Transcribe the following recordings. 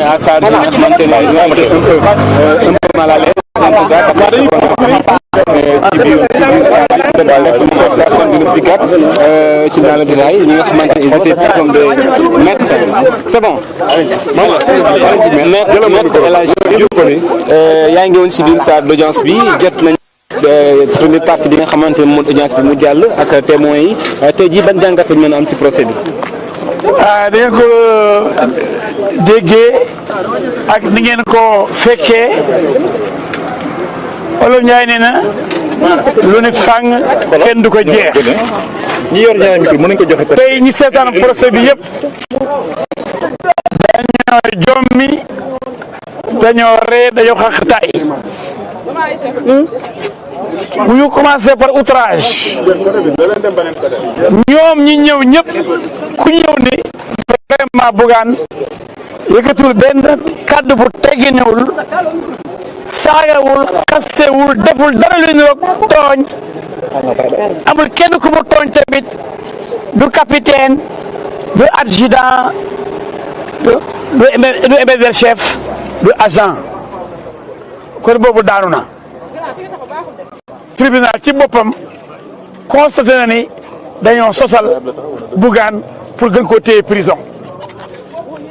à ça, un peu mal à l'aise. C'est bon. yaa ngi woon si biir salle d'audience bi jot nañ première partie bi nga xamante ne moom audience bi mu jàll ak témoins yi tey jii ban jàngat lañ mën a am ci procès bi. da ngeen ko déggee ak ni ngeen ko fekkee Olof Njaay nee na lu ne fàng kenn du ko jeex. ñi yor ñaari micro mën nañu ko joxe. tey ñi seetaan procès bi yëpp dañoo jommi dañoo ree dañoo xaqtaay bu ñu commencé par outrage ñoom ñi ñëw ñëpp ku ñëw ni vraiment Bougane yëkkatul benn kàddu bu tegginewul saagawul xastewul deful dara lu ñu rek tooñ amul kenn ku mu tooñ tamit du capitaine du adjudant du éméder chef du agent kon boobu daanu na tribunal ci boppam constaté na ni dañoo sosal Bougane pour gën koo téye prison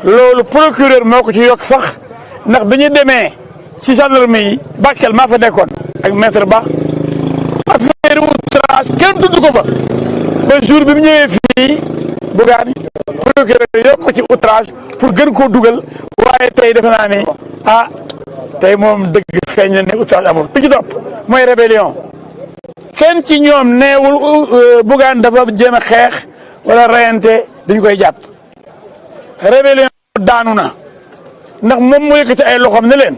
loolu procureur moo ko ci yokk sax ndax bi ñu demee ci gendarmerie yi Bakel maa fa nekkoon ak maître Ba affaire outrage kenn tudd ko fa ba jour bi mu ñëwee fii Bougane procureur yokk ko ci outrage pour gën koo dugal waaye tey defe naa ni tey moom dëgg feeñ na ne outrage amul bi ci topp mooy rébellion kenn ci ñoom neewul Bougane dafa jéem a xeex wala reyante dañ koy jàpp rébellion daanu na ndax moom moo yëkkati ay loxoom ne leen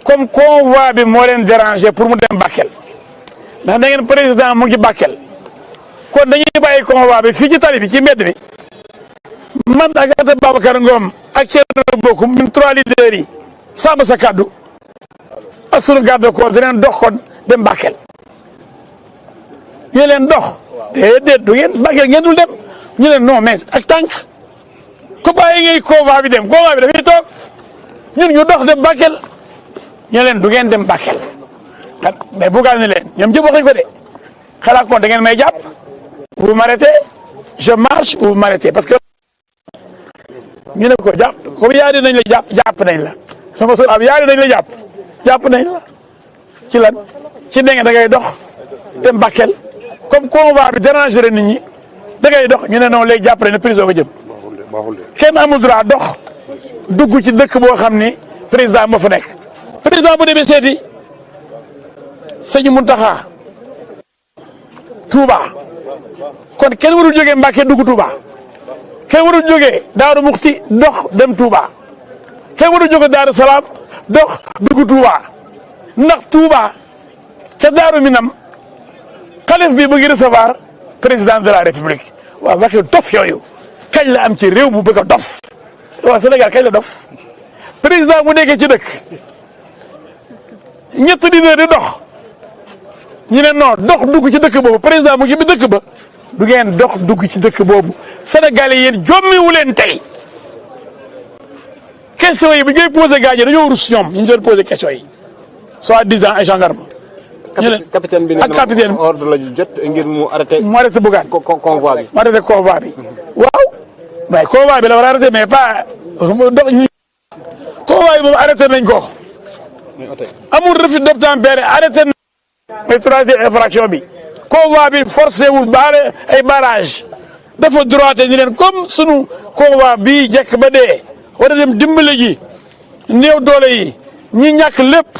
comme convoi bi moo leen déranger pour mu dem Bakel ndax da ngeen président mu ngi Bakel kon dañuy bàyyi convoi bi fii ci tali bi ci mbedd mi man ak Anta Babacar Ngom ak Thierno Bocoum ñun 3 leaders yi sàmm sa kaddu ak sunu garde corps dinañ dox kon dem Bakel ñu leen dox déedéet du ngeen Bakel ngeen dul dem ñu leen non mais ak tànk ku bàyyi ngay convoi bi dem convoi bi dafay toog ñun ñu dox dem Bakel ñu leen du ngeen dem Bakel mais Bougane ne leen ñoom jëpp waxuñ ko de xalaat kon da ngeen may jàpp vous m'arrêtez je marche ou vous m'arrêtez parce que ñu ne ko jàpp comme yaa nañ la jàpp nañ la sama sol ab yaa nañ la jàpp nañ la ci lan ci dégg nga da ngay dox dem Bakel comme convoi bi déranger nit ñi da ngay dox ñu ne non léegi jàpp nañ ne prison nga jëm kenn amul droit dox dugg ci dëkk boo xam ni président moo fa nekk président bu demee seeti sëñ Muntaxa Touba kon kenn warul jógee Mbàkke dugg Touba kenn warul jógee Daaru Muxti dox dem Touba kenn warul jógee Daaru Salaam dox dugg Touba ndax Touba ca Daaru Minam xalif bi mu ngi recevoir président de la République waaw waxi dof yooyu kañ la am ci réew mu bëgg a dof waaw Sénégal kañ la dof président bu nekkee ci dëkk ñett leader di dox ñu ne non dox dugg ci dëkk boobu président mu ngi bi dëkk ba du ngeen dox dugg ci dëkk boobu Sénégalais yéen jommiwu leen tey question yi bu ñuy posé gars yi dañoo rus ñoom ñu doon posé question yi soi-disant ay gendarme ñu ne capitaine bi ak capitaine ordre la jot ngir mu arrêté. mu arrêté Bougane convoi bi. mu arrêté convoi bi waaw mais convoi bi la war a arrêté mais pas dox ñu convoi bi moom arrêté nañ ko amul refus d'obtempérer arrêté nañ mooy troisième infraction bi convoi bi forcé wul baare ay barrage dafa droité ni leen comme sunu convoi bii jekk ba dee war a dem dimbale ji néew doole yi ñi ñàkk lépp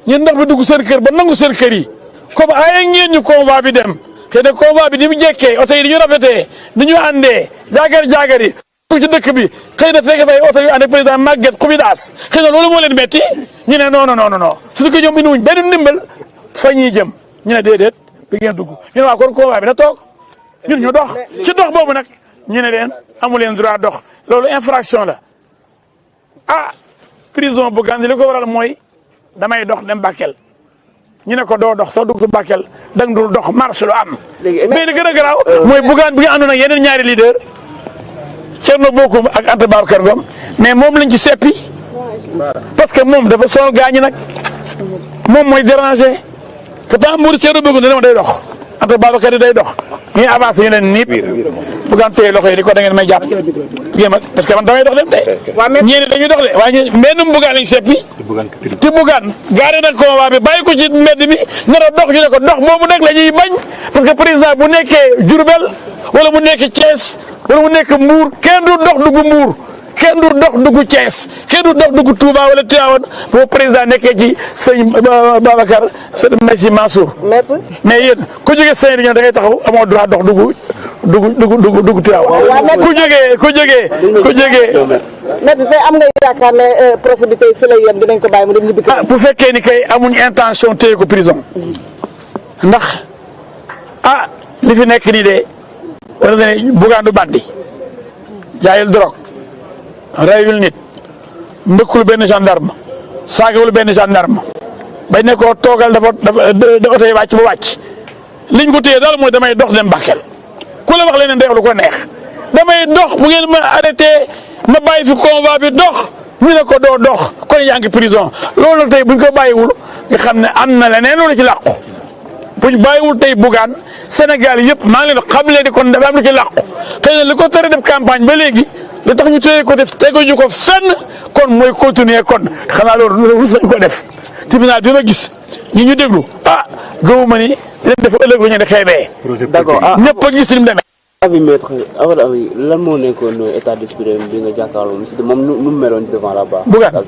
ñu ndox bi dugg seen kër ba nangu seen kër yi comme ay ngeen ñu convoi bi dem te ne convoi bi ni mu jekkee oto yi di ñu rafetee ni ñu àndee jaagar yi ci dëkk bi xëy na fekk fay oto yu ànd ak président Maguette Koubidas xëy na loolu moo leen metti ñu ne non surtout que ñoom indiwuñ benn ndimbal fa ñuy jëm ñu ne déedéet du ngeen dugg ñu ne waa kon convoi bi na toog ñun ñu dox ci dox boobu nag ñu ne leen amu leen droit dox loolu infraction la prison bu Gànn li ko waral mooy damay dox dem Bakel ñu ne ko doo dox soo dugg Bakel dang dul dox marche lu am. mais li gën a garaaw mooy Bougane bi nga àndoon ak yeneen ñaari leader Thierno Bocoum ak Anta Babacar Ngom mais moom lañ ci seppi parce que moom dafa sonal gaañi nag moom mooy déranger te temps Mouride Thierno Bocoum dana ma day dox Anta Babacar yi day dox ñuy avancé ñu ne niip bugaan téye loxo yi di ko da ngeen may jàpp parce que man damay dox dem de ñeeni dañuy dox de waaye mbennum bugaan lañ seppi te bugaan gaare nag convoi bi bàyyi ko ci mbedd mi nar a dox ñu ne ko dox boobu nag la ñuy bañ parce que président bu nekkee Diourbel wala mu nekk Thiès wala mu nekk Mbour kenn du dox dugg Mbour kenn du dox dugg Thiès kenn du dox dugg Touba wala Tivaouane boo président nekkee ci sëñ Babacar sëñ Messi Mansour. mais yéen ku jógee sëñ bi da ngay taxaw amoo droit dox dugg Tivaouane. ku jógee. mais tey am nga yaakaar ne procès bi tey fi lay yem dinañ ko bàyyi mu dem ñibbi. bu fekkee ni kay amuñ intention téye ko prison ndax li fi nekk nii de wala nga ne Bougane du bandi jaayul drogue. rayul nit mbëkkul benn gendarme saagawul benn gendarme bañ ne ko toogal dafa oto yi wàcc ba wàcc liñ ko téye daal mooy damay dox dem Bakel ku la wax leneen day wax lu ko neex damay dox bu ngeen ma arrêté ma bàyyi fi convoi bi dox ñu ne ko doo dox kon yaa ngi prison loolu nag tey buñ ko bàyyiwul nga xam ne am na leneen loolu ci làqu buñ bàyyiwul tey Bougane Sénégal yëpp maa ngi leen xam leen kon dafa am lu ci làqu xëy na li ko tere def campagne ba léegi li tax ñu téye ko def teguñu ko fenn kon mooy continuer kon xanaa loolu rus nañ ko def tribunal bi ma gis ñi ñu déglu gëwuma ni leen def ëllëg lu ñu di xeebee. d'accord ñëpp a gis ni mu demee. avis maître avis lan moo nekkoon état d'esprit bi nga jàkkaarloo moom nu mu meloon devant la barre. Bougane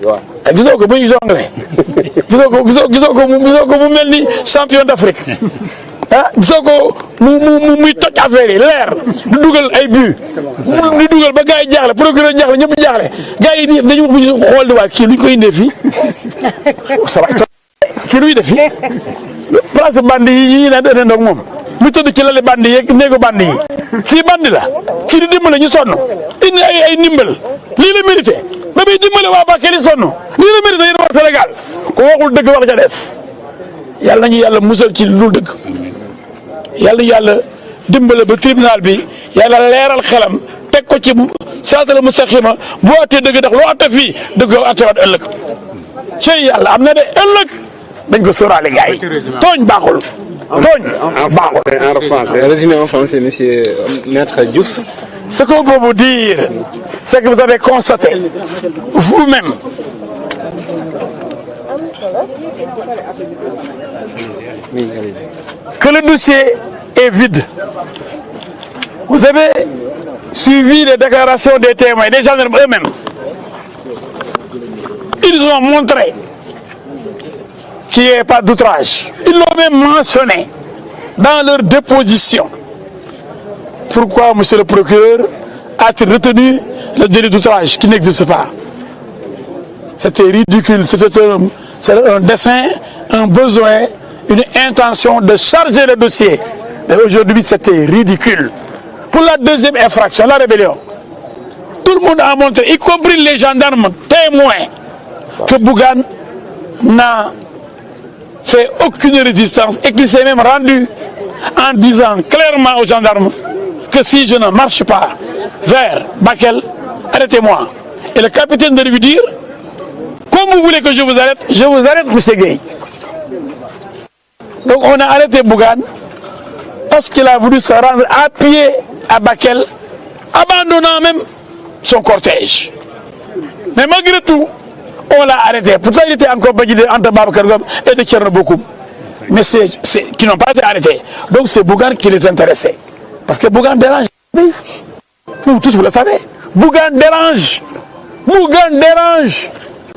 gisoo ko bu ñu jongalee gisoo ko mu mel ni champion d'Afrique gisoo ko muy toj affaire yi leer du dugal ay but du dugal ba gars yi jaaxle procureur jaaxle ñëpp jaaxle gars yi nii dañu mujj xool di waa kii luñ koy indee fii ça va kii luy def fii place bandi yi ñi ne ndoog moom mu tëdd ci lali bandi yeeg néegu bandi yi kii bandi la kii di dimbale ñu sonn indi ay ndimbal lii la mérité ba muy dimbale waa Bakel yi sonn lii la mérité yéen waa Sénégal ku waxul dëgg wax ja des yàlla nañu yàlla musal ci lu dëgg yàlla dimbale ba tribunal bi yàlla leeral xelam teg ko ci siraatal mustaqima bu attee dëgg ndax loo atte fii dëgg yow attewaat ëllëg ci yàlla am na de ëllëg dañ ko sóoraale gars yi tooñ baaxul tooñ baaxul. Résumé en français, monsieur Maître Diouf. Ce qu'on peut vous dire, c'est que vous avez constaté vous-même que le dossier est vide. Vous avez suivi les déclarations des témoins, des gendarmes eux-mêmes. Ils ont montré qu'il n'y ait pas d'outrage. Ils l'ont même mentionné dans leur déposition. Pourquoi, monsieur le procureur, a-t-il retenu le délit d'outrage qui n'existe pas? C'était ridicule, c'était un dessein, un besoin, une intention de charger le dossier. Mais aujourd'hui, c'était ridicule. Pour la deuxième infraction, la rébellion, tout le monde a montré, y compris les gendarmes témoins, que Bougane n'a fait aucune résistance et qu'il s'est même rendu en disant clairement aux gendarmes que si je ne marche pas vers Bakel, arrêtez-moi. Et le capitaine de lui dire, comme vous voulez que je vous arrête, monsieur Gueye. Donc on a arrêté Bougane parce qu'il a voulu se rendre à pied à Bakel, abandonnant même son cortège. Mais malgré tout, on l'a arrêté. Pourtant, il était en compagnie de Anta Babacar Ngom et de Thierno Bocoum. Mais qui n'ont pas été arrêtés. Donc c'est Bougane qui les intéressait. Parce que Bougane dérange. Vous tous, vous le savez. Bougane dérange. Bougane dérange.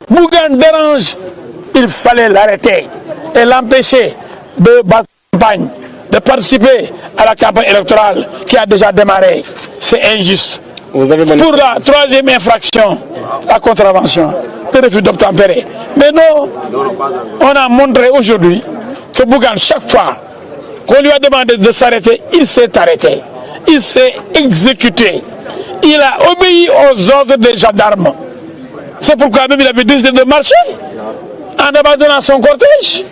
Bougane dérange. Il fallait l'arrêter et l'empêcher de battre la campagne, de participer à la campagne électorale qui a déjà démarré. C'est injuste. Pour la troisième infraction, la contravention, le refus d'obtempérer. Mais non, on a montré aujourd'hui que Bougane, chaque fois qu'on lui a demandé de s'arrêter, il s'est arrêté. Il s'est exécuté. Il a obéi aux ordres des gendarmes. C'est pourquoi même il avait décidé de marcher en abandonnant son cortège.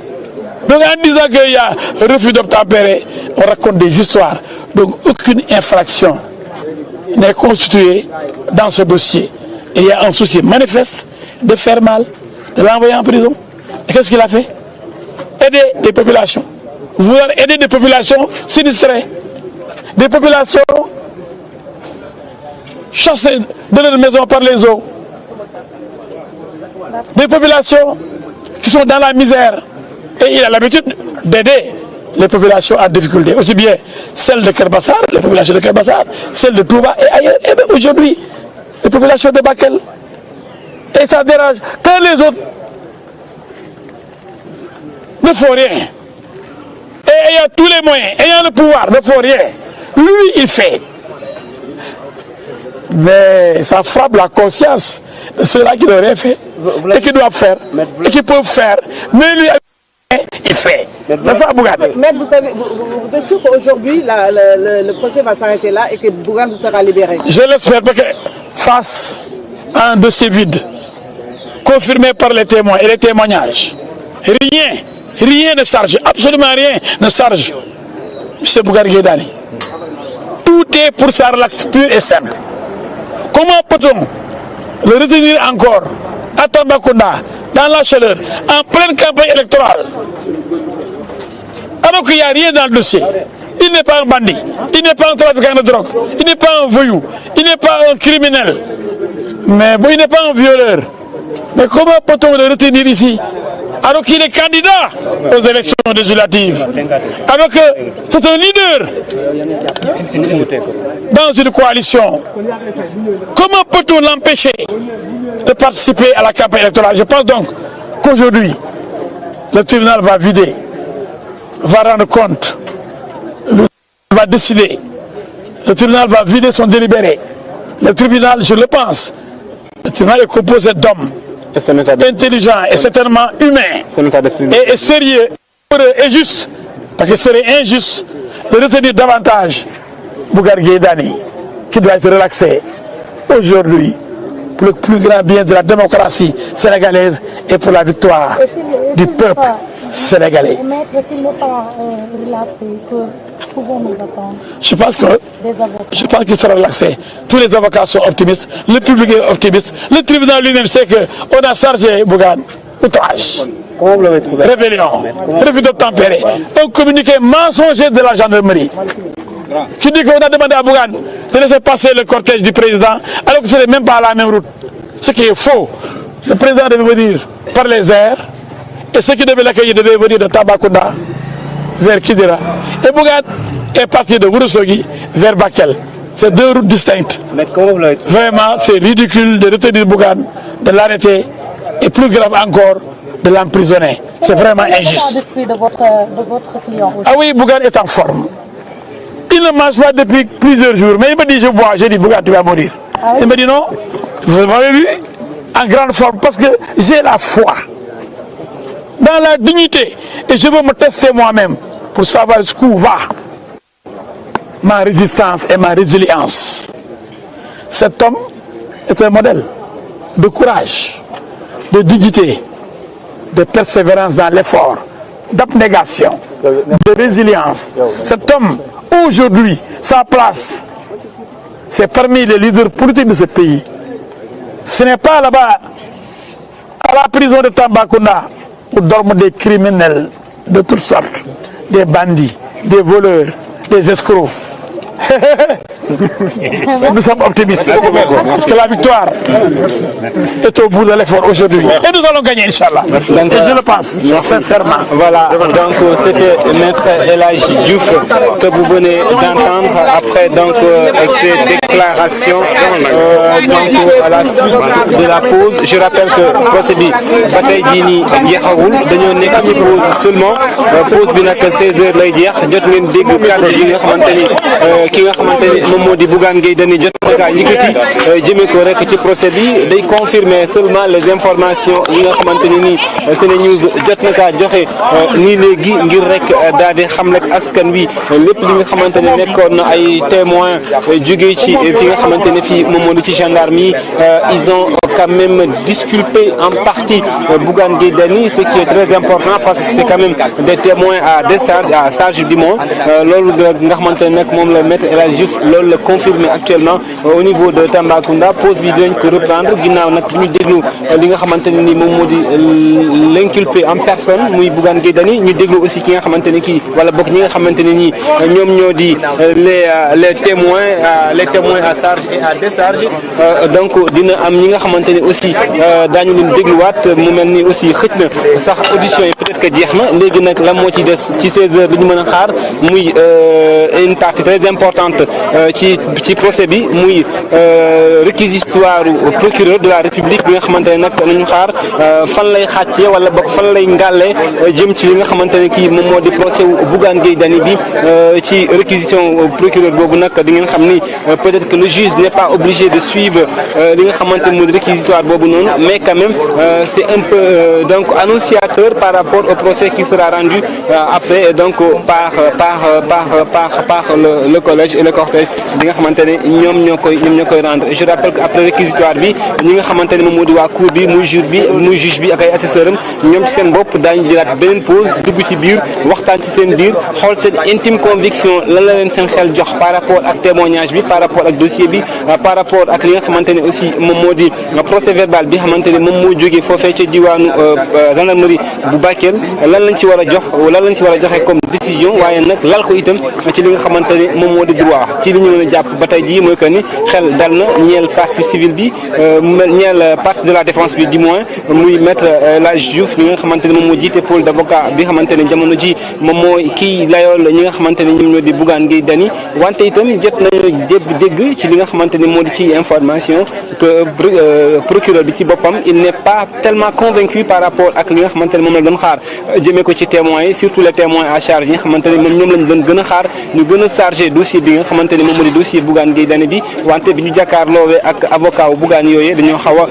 Donc en disant qu'il y a refus d'obtempérer, on raconte des histoires. Donc aucune infraction n'est constitué dans ce dossier. Il y a un souci manifeste de faire mal, de l'envoyer en prison. Et qu'est-ce qu'il a fait? Aider des populations. Vouloir aider des populations sinistrées. Des populations chassées de leur maison par les eaux. Des populations qui sont dans la misère. Et il a l'habitude d'aider les populations en difficulté, aussi bien celles de Kerbassar, les populations de Kerbassar, celles de Touba et ailleurs, et même aujourd'hui, les populations de Bakel. Et ça dérange. Quand les autres ne font rien, et ayant tous les moyens, ayant le pouvoir, ne font rien, lui, il fait. Mais ça frappe la conscience de ceux-là qui n'ont rien fait, et qui doivent faire, et qui peuvent faire. Mais lui, il fait. C'est ça, Bougane. Mais vous savez, vous êtes sûr qu'aujourd'hui, le procès va s'arrêter là et que Bougane sera libéré? Je l'espère parce que face à un dossier vide, confirmé par les témoins et les témoignages, rien ne charge, absolument rien ne charge M. Bougane Gueye Dany. Tout est pour sa relaxe pure et simple. Comment peut-on le retenir encore à Tambacounda, dans la chaleur, en pleine campagne électorale, alors qu'il n'y a rien dans le dossier? Il n'est pas un bandit, il n'est pas un trafiquant de drogue, il n'est pas un voyou, il n'est pas un criminel, mais bon, il n'est pas un violeur. Mais comment peut-on le retenir ici alors qu'il est candidat aux élections législatives, alors que c'est un leader dans une coalition? Comment peut-on l'empêcher de participer à la campagne électorale? Je pense donc qu'aujourd'hui, le tribunal va vider, va rendre compte, va décider. Le tribunal va vider son délibéré. Le tribunal, je le pense, le tribunal est composé d'hommes intelligents et certainement humains et sérieux et juste, parce que ce serait injuste de retenir davantage Bougane Gueye Dany, qui doit être relaxé aujourd'hui pour le plus grand bien de la démocratie sénégalaise et pour la victoire du peuple sénégalais. Je pense qu'il sera relaxé. Tous les avocats sont optimistes, le public est optimiste, le tribunal lui-même sait qu'on a chargé Bougane outrage, rébellion, refus d'obtempérer, un communiqué mensonger de la gendarmerie qui dit qu'on a demandé à Bougane de laisser passer le cortège du président alors que ce n'est même pas à la même route. Ce qui est faux. Le président devait venir par les airs et ceux qui devaient l'accueillir devaient venir de Tambacounda vers Kidira. Et Bougane est parti de Ourossogui vers Bakel. C'est deux routes distinctes. Vraiment, c'est ridicule de retenir Bougane, de l'arrêter et plus grave encore, de l'emprisonner. C'est vraiment injuste. Ah oui, Bougane est en forme. Il ne mange pas depuis plusieurs jours, mais il me dit je bois, je dis Bougane tu vas mourir. Il me dit non, vous m'avez vu en grande forme parce que j'ai la foi dans la dignité et je veux me tester moi-même pour savoir jusqu'où va ma résistance et ma résilience. Cet homme est un modèle de courage, de dignité, de persévérance dans l'effort, d'abnégation, de résilience. Cet homme, aujourd'hui, sa place, c'est parmi les leaders politiques de ce pays. Ce n'est pas là-bas, à la prison de Tambacounda, où dorment des criminels de toutes sortes, des bandits, des voleurs, des escrocs. Nous sommes optimistes parce que la victoire est au bout de l'effort aujourd'hui et nous allons gagner, Inch'Allah. Et je le pense sincèrement. Voilà, donc c'était Maître El Hadji Diouf que vous venez d'entendre après donc ces déclarations donc à la suite de la pause. Je rappelle que procès bi ba tey jii nii jeexagul dañoo nekk ci pause seulement pause bi nag 16h lay jeex jot ngeen dégg kàddu yi nga xamante ni ki nga xamante ni moom moo di Bougane Gueye Dany jot na kaa yëkkati jëmee ko rek ci procès bi day confirmer seulement les informations yi nga xamante ni nii SeneNews jot na kaa joxe nii léegi ngir rek daal di xam rek askan wi lépp li nga xamante ne nekkoon na ay témoins jógee ci fi nga xamante ne fii moom moo di ci gendarme yi ils ont quand même disculpé en partie Bougane Gueye Dany, ce qui est très important parce que c'est quand même des témoins à décharge, à charge du monde loolu nga xamante ne nag moom la Maître El Hadji Diouf loolu la confirmé actuellement au niveau de Tambacounda pause bi dinañ ko reprendre ginnaaw nag ñu déglu li nga xamante ne ni moom moo di l'inculpé en personne muy Bougane Gueye Dany ñu déglu aussi ki nga xamante ne kii wala bokk ñi nga xamante ne nii ñoom ñoo di les témoins à charge et à décharge donc dina am ñi nga xamante ne aussi daañu leen dégluwaat mu mel ni aussi xëj na sax audition yi peut-être que jeex na léegi nag lan moo ci des ci 16 heures li ñu mën a xaar muy une partie très importante ci procès bi muy réquisitoire procureur de la République bi nga xamante ne nag nañu xaar fan lay xàccee wala bokk fan lay ngàllee jëm ci li nga xamante ne kii moom moo di procès wu Bougane Gueye Dany bi ci réquisition procureur boobu nag di ngeen xam ni peut-être que le juge n'est pas obligé de suivre li nga xamante ne moo di réquisitoire boobu noonu mais quand même c'est un peu donc annonciateur par rapport au procès qui sera rendu après donc par le collège et le cortège bi nga xamante ne ñoom ñoo koy rendre je rappelle que après réquisitoire bi ñi nga xamante ne moom moo di waa cour bi muy juge bi ak ay assesseur am ñoom ci seen bopp daañu jëlaat beneen pause dugg ci biir waxtaan ci seen biir xool seen intime conviction lan la leen seen xel jox par rapport ak témoignage bi par rapport ak dossier bi par rapport ak li nga xamante ne aussi moom moo di procès verbal bi nga xamante ne moom moo jógee foofee ca diwaanu gendarmerie bu Bakel lan lañ ci war a joxe comme décision waaye nag lal ko itam ci li nga xamante ne moom moo di droit ci li ñu mën a jàpp ba tey jii mooy que ni xel dal na ñeel partie civile bi ñeel partie de la défense bi du moins muy maître El Hadji Diouf mi nga xamante ne moom moo jiite pôle d'avocat bi nga xamante ne jamono ji moom mooy kii layool ñi nga xamante ne ñoom ñoo di Bougane Gueye Dany wante itam jot nañu dégg ci li nga xamante ne moo di ci information que procureur bi ci boppam il n'est pas tellement convaincu par rapport ak li nga xamante ne moom la doon xaar jëmee ko ci témoins yi surtout les témoins à charge yi nga xamante ne moom ñoom lañ doon gën a xaar ñu gën a chargé dossier bi nga xamante ne moom moo di dossier Bougane Gueye Dany bi wante bi ñu jàkkaarloowee ak avocat wu Bougane yooyee dañoo xaw a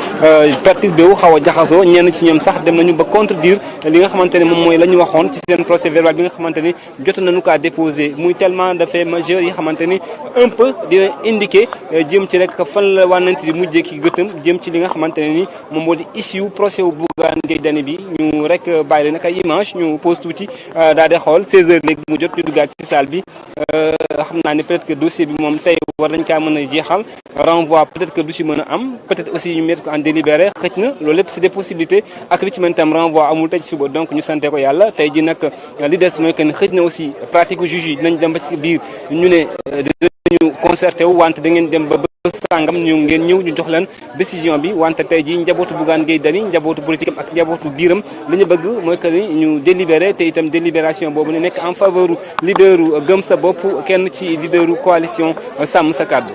perturbé wu xaw a jaxasoo ñenn ci ñoom sax dem nañu ba contredire li nga xamante ne moom mooy la ñu waxoon ci seen procès verbal bi nga xamante ni jot nañu kaa déposé muy tellement de faits majeurs yi xamante ni un peu dina indiqué jëm ci rek fan la wànnante di mujjee ki gëtëm jëm ci li nga xamante ne ni moom moo di issue procès wu Bougane Gueye Dany bi ñu rek bàyyi leen ak ay image ñu pose tuuti daal di xool 16 heures léegi mu jot ñu duggaat ci salle bi xam naa ne peut-être que dossier bi moom tey war nañ kaa mën a jeexal renvoi peut-être que du ci mën a am peut-être aussi ñu mettre ko en délibéré xëj na loolu lépp c'est des possibilités ak li ci mën tam renvoi amul tey ci suba donc ñu sante ko yàlla tey ji nag li des mooy que ne xëj na aussi pratique juge yi dinañ dem ba ci biir ñu ne dinañu concerté wu wante da ngeen dem ba sàngam ngeen ñëw ñu jox leen décision bi wante tey ji njabootu Bougane Gueye Dany njabootu politique am ak njabootu biiram li ñu bëgg mooy que ni ñu délibéré te itam délibération boobu ne nekk en faveur leaderu gëm sa bopp kenn ci leaderu coalition sàmm sa kàddu.